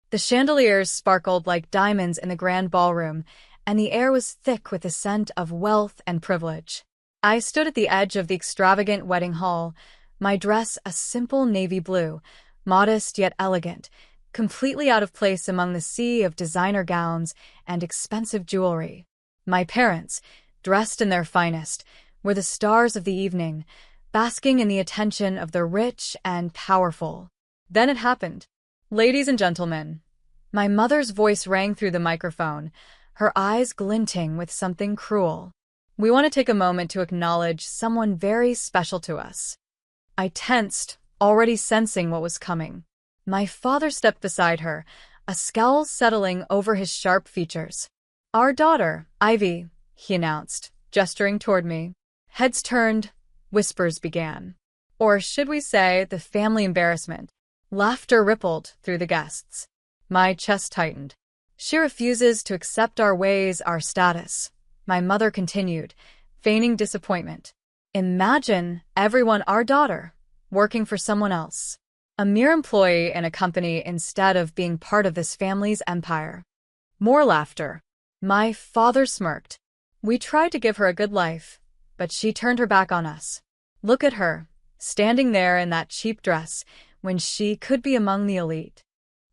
The chandeliers sparkled like diamonds in the grand ballroom, and the air was thick with the scent of wealth and privilege. I stood at the edge of the extravagant wedding hall, my dress a simple navy blue, modest yet elegant, completely out of place among the sea of designer gowns and expensive jewelry. My parents, dressed in their finest, were the stars of the evening, basking in the attention of the rich and powerful. Then it happened. "Ladies and gentlemen," my mother's voice rang through the microphone, her eyes glinting with something cruel. "We want to take a moment to acknowledge someone very special to us." I tensed, already sensing what was coming. My father stepped beside her, a scowl settling over his sharp features. "Our daughter, Ivy," he announced, gesturing toward me. Heads turned, whispers began. Or should we say, the family embarrassment. Laughter rippled through the guests. My chest tightened. "She refuses to accept our ways, our status," my mother continued, feigning disappointment. "Imagine everyone our daughter, working for someone else. A mere employee in a company instead of being part of this family's empire." More laughter. My father smirked. "We tried to give her a good life, but she turned her back on us. Look at her, standing there in that cheap dress, when she could be among the elite."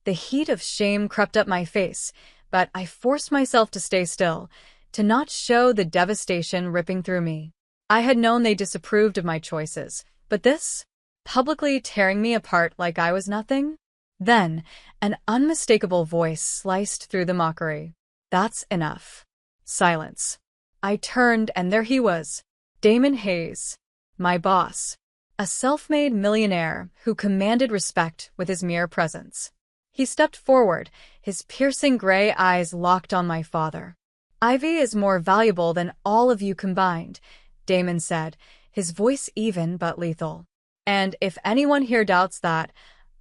The heat of shame crept up my face, but I forced myself to stay still, to not show the devastation ripping through me. I had known they disapproved of my choices, but this? Publicly tearing me apart like I was nothing? Then, an unmistakable voice sliced through the mockery. "That's enough." Silence. I turned, and there he was, Damon Hayes, my boss, a self-made millionaire who commanded respect with his mere presence. He stepped forward, his piercing gray eyes locked on my father. "Ivy is more valuable than all of you combined," Damon said, his voice even but lethal. "And if anyone here doubts that,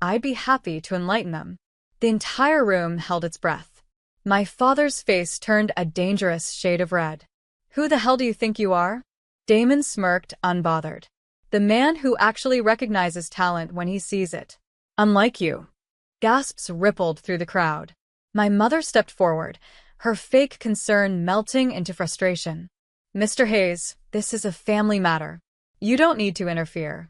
I'd be happy to enlighten them." The entire room held its breath. My father's face turned a dangerous shade of red. "Who the hell do you think you are?" Damon smirked, unbothered. "The man who actually recognizes talent when he sees it. Unlike you." Gasps rippled through the crowd. My mother stepped forward, her fake concern melting into frustration. "Mr. Hayes, this is a family matter. You don't need to interfere."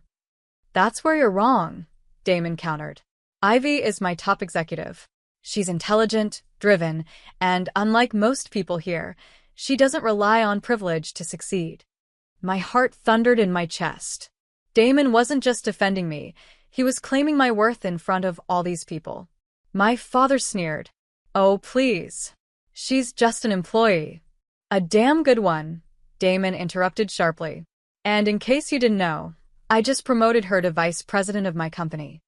"That's where you're wrong," Damon countered. "Ivy is my top executive. She's intelligent, driven, and unlike most people here, she doesn't rely on privilege to succeed." My heart thundered in my chest. Damon wasn't just defending me, he was claiming my worth in front of all these people. My father sneered. "Oh, please. She's just an employee." "A damn good one," Damon interrupted sharply. "And in case you didn't know, I just promoted her to vice president of my company."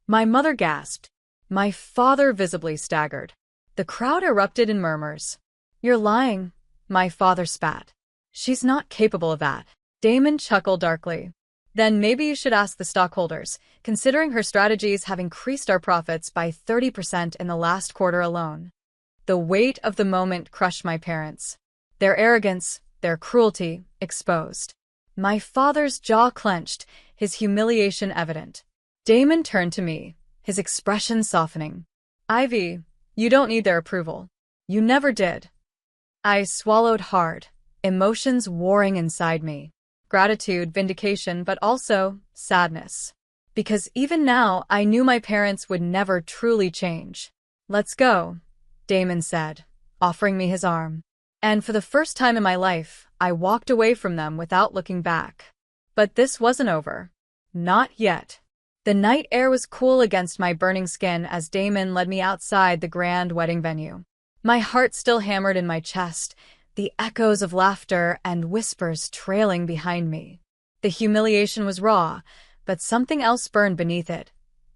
My mother gasped. My father visibly staggered. The crowd erupted in murmurs. "You're lying," my father spat. "She's not capable of that." Damon chuckled darkly. "Then maybe you should ask the stockholders, considering her strategies have increased our profits by 30% in the last quarter alone." The weight of the moment crushed my parents. Their arrogance, their cruelty, exposed. My father's jaw clenched, his humiliation evident. Damon turned to me, his expression softening. "Ivy, you don't need their approval. You never did." I swallowed hard, emotions warring inside me. Gratitude, vindication, but also sadness. Because even now, I knew my parents would never truly change. "Let's go," Damon said, offering me his arm. And for the first time in my life, I walked away from them without looking back. But this wasn't over. Not yet. The night air was cool against my burning skin as Damon led me outside the grand wedding venue. My heart still hammered in my chest, the echoes of laughter and whispers trailing behind me. The humiliation was raw, but something else burned beneath it.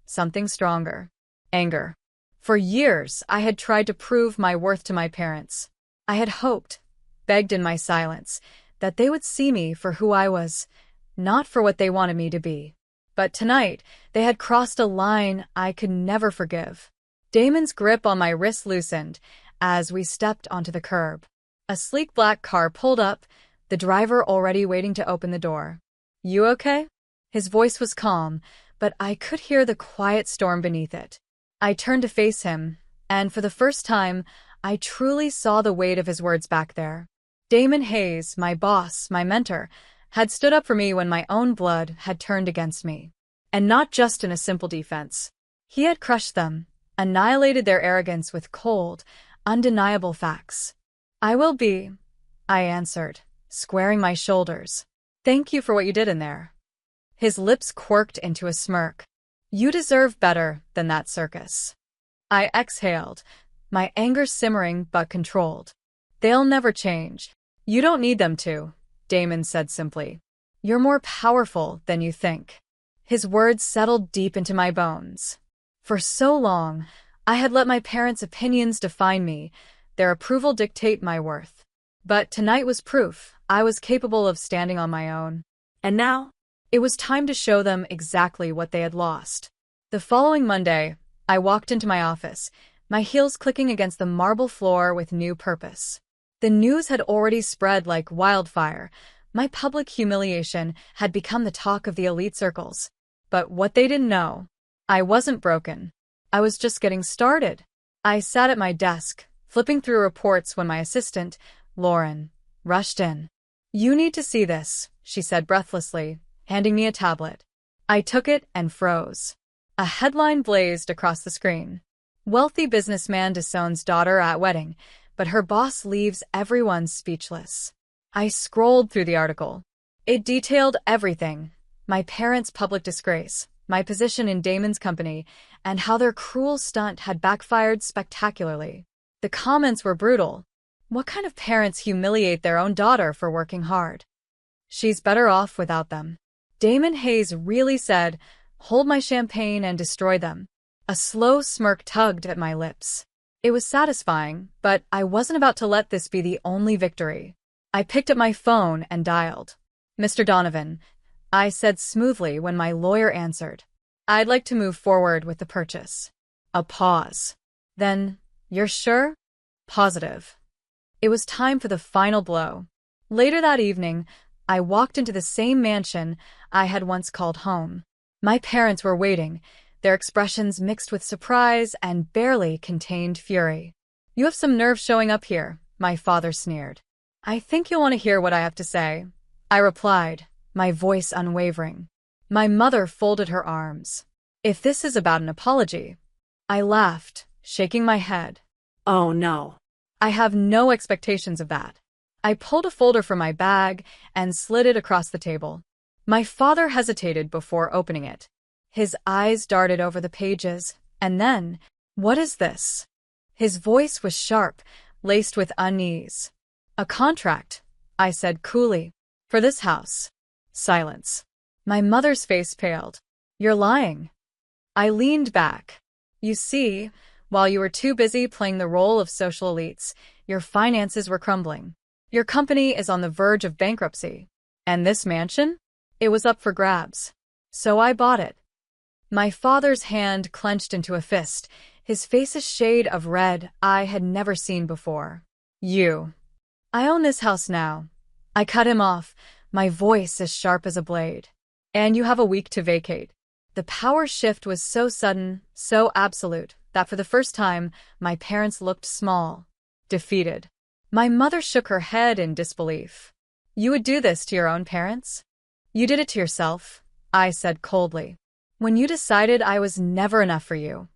Something stronger. Anger. For years, I had tried to prove my worth to my parents. I had hoped, begged in my silence, that they would see me for who I was, not for what they wanted me to be. But tonight, they had crossed a line I could never forgive. Damon's grip on my wrist loosened as we stepped onto the curb. A sleek black car pulled up, the driver already waiting to open the door. "You okay?" His voice was calm, but I could hear the quiet storm beneath it. I turned to face him, And for the first time, I truly saw the weight of his words back there. Damon Hayes, my boss, my mentor, had stood up for me when my own blood had turned against me. And not just in a simple defense. He had crushed them, annihilated their arrogance with cold, undeniable facts. I will be, I answered, squaring my shoulders. Thank you for what you did in there. His lips quirked into a smirk. You deserve better than that circus. I exhaled, my anger simmering but controlled. They'll never change. You don't need them to, Damon said simply. You're more powerful than you think. His words settled deep into my bones. For so long, I had let my parents' opinions define me, their approval dictate my worth. But tonight was proof I was capable of standing on my own. And now, it was time to show them exactly what they had lost. The following Monday, I walked into my office, my heels clicking against the marble floor with new purpose. The news had already spread like wildfire. My public humiliation had become the talk of the elite circles. But what they didn't know, I wasn't broken. I was just getting started. I sat at my desk, flipping through reports when my assistant, Lauren, rushed in. You need to see this, she said breathlessly, handing me a tablet. I took it and froze. A headline blazed across the screen. Wealthy businessman disowns daughter at wedding, but her boss leaves everyone speechless. I scrolled through the article. It detailed everything. My parents' public disgrace, my position in Damon's company, and how their cruel stunt had backfired spectacularly. The comments were brutal. What kind of parents humiliate their own daughter for working hard? She's better off without them. Damon Hayes really said, hold my champagne and destroy them. A slow smirk tugged at my lips. It was satisfying, but I wasn't about to let this be the only victory. I picked up my phone and dialed. Mr. Donovan, I said smoothly when my lawyer answered. I'd like to move forward with the purchase. A pause. Then, you're sure? Positive. It was time for the final blow. Later that evening, I walked into the same mansion I had once called home. My parents were waiting, their expressions mixed with surprise and barely contained fury. You have some nerve showing up here, my father sneered. I think you'll want to hear what I have to say, I replied, my voice unwavering. My mother folded her arms. If this is about an apology. I laughed, shaking my head. Oh no. I have no expectations of that. I pulled a folder from my bag and slid it across the table. My father hesitated before opening it. His eyes darted over the pages, and then, what is this? His voice was sharp, laced with unease. A contract, I said coolly. For this house. Silence. My mother's face paled. You're lying. I leaned back. You see, while you were too busy playing the role of social elites, your finances were crumbling. Your company is on the verge of bankruptcy. And this mansion? It was up for grabs. So I bought it. My father's hand clenched into a fist, his face a shade of red I had never seen before. You. I own this house now. I cut him off, my voice as sharp as a blade. And you have a week to vacate. The power shift was so sudden, so absolute, that for the first time, my parents looked small, defeated. My mother shook her head in disbelief. You would do this to your own parents? You did it to yourself, I said coldly. When you decided I was never enough for you.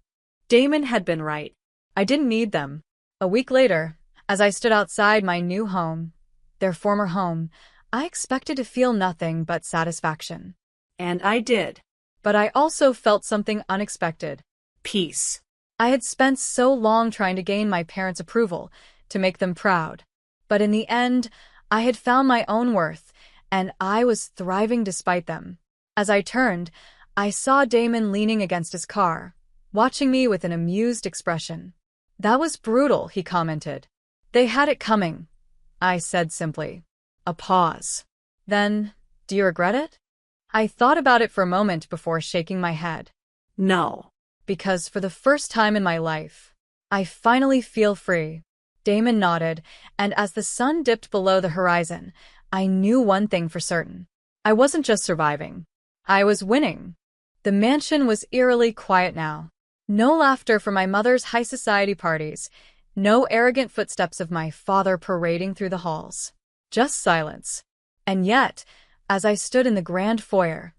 Damon had been right. I didn't need them. A week later, as I stood outside my new home, their former home, I expected to feel nothing but satisfaction. And I did. But I also felt something unexpected. Peace. I had spent so long trying to gain my parents' approval, to make them proud. But in the end, I had found my own worth, and I was thriving despite them. As I turned, I saw Damon leaning against his car, watching me with an amused expression. That was brutal, he commented. They had it coming, I said simply. A pause. Then, do you regret it? I thought about it for a moment before shaking my head. No. Because for the first time in my life, I finally feel free. Damon nodded, and as the sun dipped below the horizon, I knew one thing for certain. I wasn't just surviving. I was winning. The mansion was eerily quiet now. No laughter from my mother's high society parties. No arrogant footsteps of my father parading through the halls. Just silence. And yet, as I stood in the grand foyer,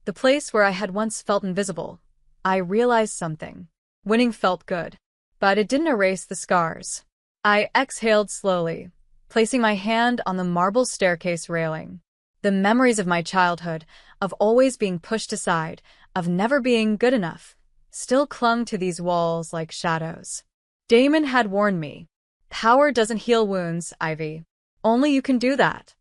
the place where I had once felt invisible, I realized something. Winning felt good, but it didn't erase the scars. I exhaled slowly, placing my hand on the marble staircase railing. The memories of my childhood, of always being pushed aside, of never being good enough, still clung to these walls like shadows. Damon had warned me. Power doesn't heal wounds, Ivy. Only you can do that.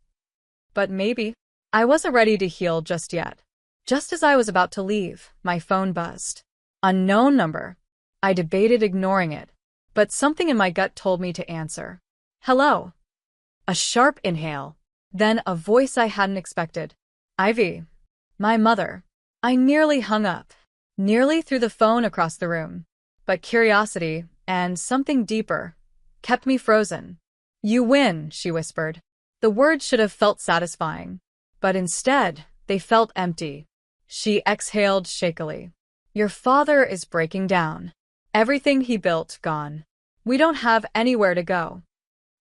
But maybe. I wasn't ready to heal just yet. Just as I was about to leave, my phone buzzed. Unknown number. I debated ignoring it, but something in my gut told me to answer. Hello. A sharp inhale. Then a voice I hadn't expected. Ivy. My mother. I nearly hung up. Nearly threw the phone across the room. But curiosity, and something deeper, kept me frozen. You win, she whispered. The words should have felt satisfying, but instead, they felt empty. She exhaled shakily. Your father is breaking down. Everything he built, gone. We don't have anywhere to go.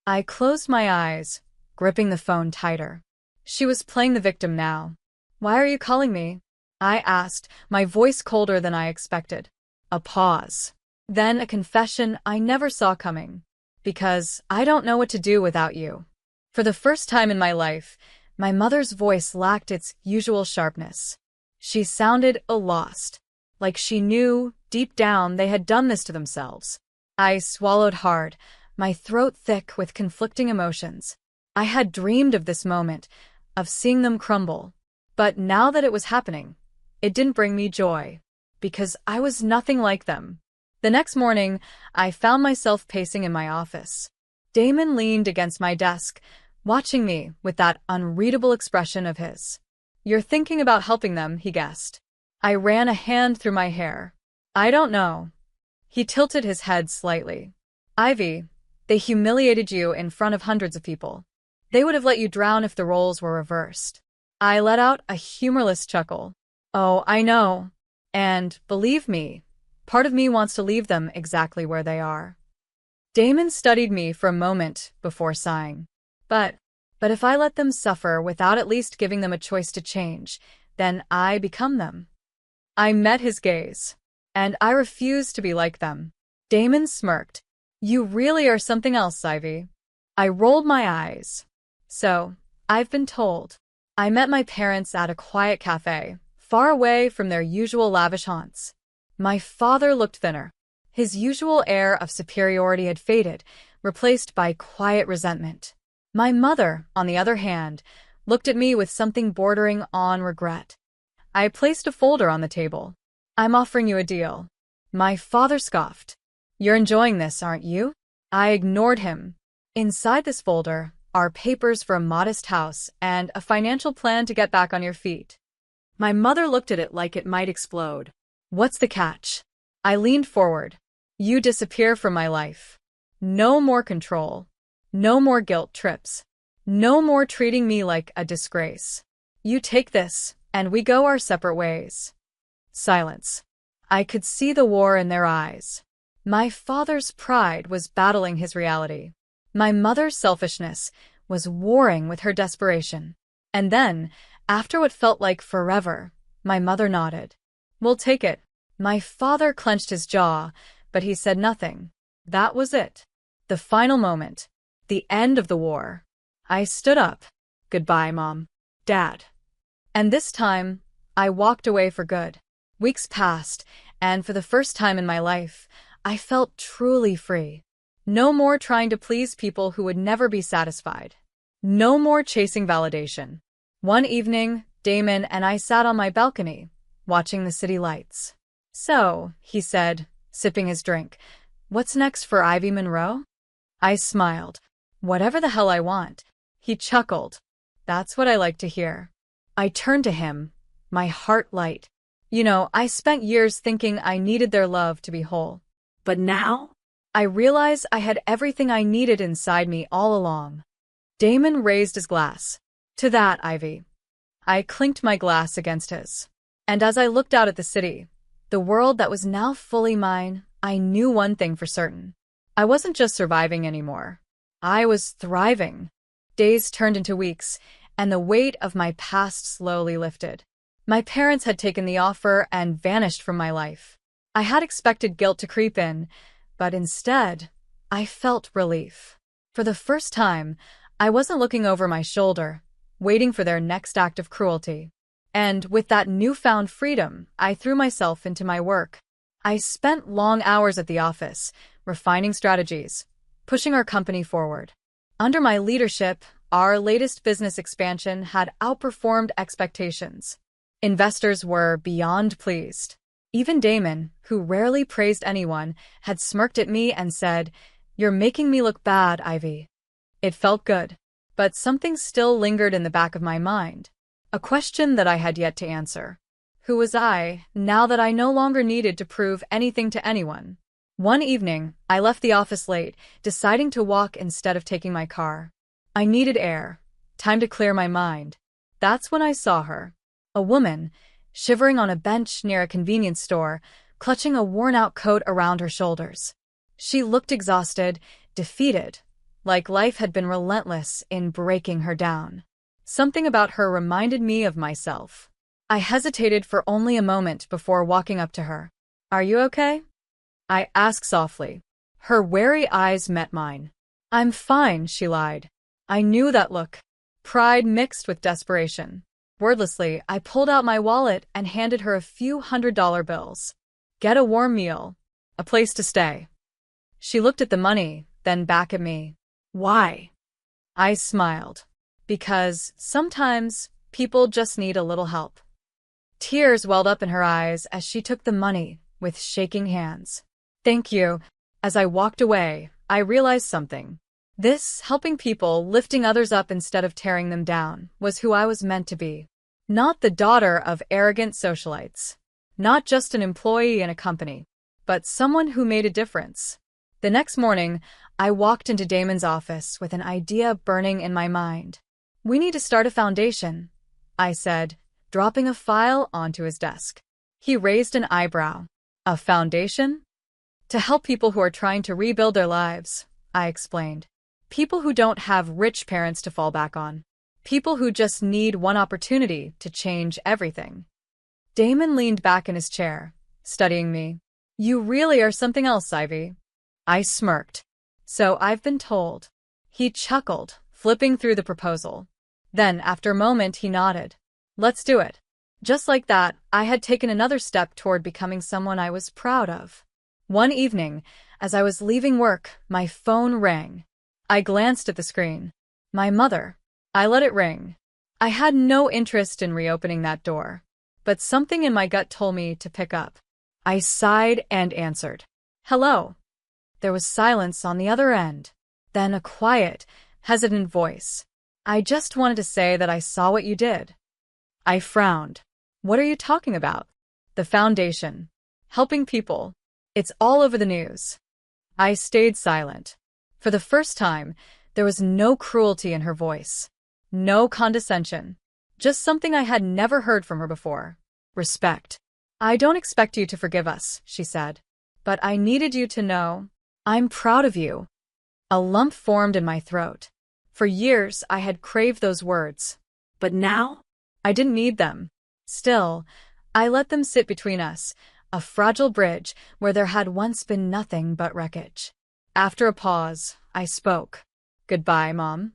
I closed my eyes, gripping the phone tighter. She was playing the victim now. Why are you calling me? I asked, my voice colder than I expected. A pause. Then a confession I never saw coming. Because I don't know what to do without you. For the first time in my life, my mother's voice lacked its usual sharpness. She sounded lost, like she knew, deep down, they had done this to themselves. I swallowed hard, my throat thick with conflicting emotions. I had dreamed of this moment, of seeing them crumble. But now that it was happening, it didn't bring me joy, because I was nothing like them. The next morning, I found myself pacing in my office. Damon leaned against my desk, watching me with that unreadable expression of his. You're thinking about helping them, he guessed. I ran a hand through my hair. I don't know. He tilted his head slightly. Ivy, they humiliated you in front of hundreds of people. They would have let you drown if the roles were reversed. I let out a humorless chuckle. Oh, I know. And, believe me, part of me wants to leave them exactly where they are. Damon studied me for a moment before sighing. But if I let them suffer without at least giving them a choice to change, then I become them. I met his gaze. And I refuse to be like them. Damon smirked. You really are something else, Ivy. I rolled my eyes. So, I've been told. I met my parents at a quiet cafe, far away from their usual lavish haunts. My father looked thinner. His usual air of superiority had faded, replaced by quiet resentment. My mother, on the other hand, looked at me with something bordering on regret. I placed a folder on the table. I'm offering you a deal. My father scoffed. You're enjoying this, aren't you? I ignored him. Inside this folder are papers for a modest house and a financial plan to get back on your feet. My mother looked at it like it might explode. What's the catch? I leaned forward. You disappear from my life. No more control. No more guilt trips. No more treating me like a disgrace. You take this, and we go our separate ways. Silence. I could see the war in their eyes. My father's pride was battling his reality. My mother's selfishness was warring with her desperation. And then, after what felt like forever, my mother nodded. We'll take it. My father clenched his jaw, but he said nothing. That was it. The final moment. The end of the war. I stood up. Goodbye, Mom. Dad. And this time, I walked away for good. Weeks passed, and for the first time in my life, I felt truly free. No more trying to please people who would never be satisfied. No more chasing validation. One evening, Damon and I sat on my balcony, watching the city lights. So, he said, sipping his drink, what's next for Ivy Monroe? I smiled. Whatever the hell I want. He chuckled. That's what I like to hear. I turned to him, my heart light. You know, I spent years thinking I needed their love to be whole. But now, I realized I had everything I needed inside me all along. Damon raised his glass. To that, Ivy. I clinked my glass against his. And as I looked out at the city, The world that was now fully mine. I knew one thing for certain. I wasn't just surviving anymore. I was thriving. Days turned into weeks, and the weight of my past slowly lifted. My parents had taken the offer and vanished from my life. I had expected guilt to creep in, but instead, I felt relief. For the first time, I wasn't looking over my shoulder, waiting for their next act of cruelty. And with that newfound freedom, I threw myself into my work. I spent long hours at the office, refining strategies, pushing our company forward. Under my leadership, our latest business expansion had outperformed expectations. Investors were beyond pleased. Even Damon, who rarely praised anyone, had smirked at me and said, "You're making me look bad, Ivy." It felt good, but something still lingered in the back of my mind. A question that I had yet to answer. Who was I, now that I no longer needed to prove anything to anyone? One evening, I left the office late, deciding to walk instead of taking my car. I needed air, time to clear my mind. That's when I saw her. A woman, shivering on a bench near a convenience store, clutching a worn-out coat around her shoulders. She looked exhausted, defeated, like life had been relentless in breaking her down. Something about her reminded me of myself. I hesitated for only a moment before walking up to her. "Are you okay?" I asked softly. Her wary eyes met mine. "I'm fine," she lied. I knew that look. Pride mixed with desperation. Wordlessly, I pulled out my wallet and handed her a few $100 bills. "Get a warm meal. A place to stay." She looked at the money, then back at me. "Why?" I smiled. "Because sometimes people just need a little help." Tears welled up in her eyes as she took the money with shaking hands. "Thank you." As I walked away, I realized something. This, helping people, lifting others up instead of tearing them down, was who I was meant to be. Not the daughter of arrogant socialites. Not just an employee in a company, but someone who made a difference. The next morning, I walked into Damon's office with an idea burning in my mind. "We need to start a foundation," I said, dropping a file onto his desk. He raised an eyebrow. "A foundation?" "To help people who are trying to rebuild their lives," I explained. "People who don't have rich parents to fall back on. People who just need one opportunity to change everything." Damon leaned back in his chair, studying me. "You really are something else, Ivy." I smirked. "So I've been told." He chuckled, flipping through the proposal. Then, after a moment, he nodded. "Let's do it." Just like that, I had taken another step toward becoming someone I was proud of. One evening, as I was leaving work, my phone rang. I glanced at the screen. My mother. I let it ring. I had no interest in reopening that door, but something in my gut told me to pick up. I sighed and answered. "Hello." There was silence on the other end. Then a quiet, hesitant voice. "I just wanted to say that I saw what you did." I frowned. "What are you talking about?" "The foundation. Helping people. It's all over the news." I stayed silent. For the first time, there was no cruelty in her voice. No condescension. Just something I had never heard from her before. Respect. "I don't expect you to forgive us," she said. "But I needed you to know. I'm proud of you." A lump formed in my throat. For years, I had craved those words. But now, I didn't need them. Still, I let them sit between us, a fragile bridge where there had once been nothing but wreckage. After a pause, I spoke. "Goodbye, Mom."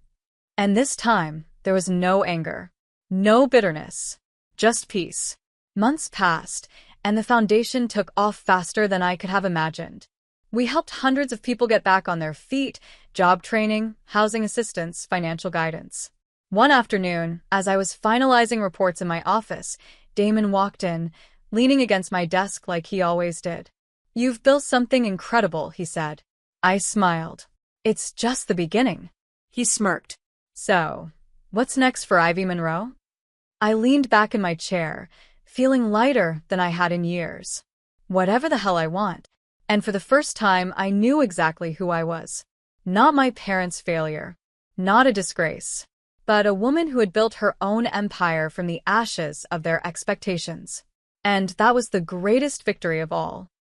And this time, there was no anger. No bitterness. Just peace. Months passed, and the foundation took off faster than I could have imagined. We helped hundreds of people get back on their feet, job training, housing assistance, financial guidance. One afternoon, as I was finalizing reports in my office, Damon walked in, leaning against my desk like he always did. "You've built something incredible," he said. I smiled. "It's just the beginning." He smirked. "So, what's next for Ivy Monroe?" I leaned back in my chair, feeling lighter than I had in years. Whatever the hell I want. And for the first time, I knew exactly who I was. Not my parents' failure. Not a disgrace. But a woman who had built her own empire from the ashes of their expectations. And that was the greatest victory of all.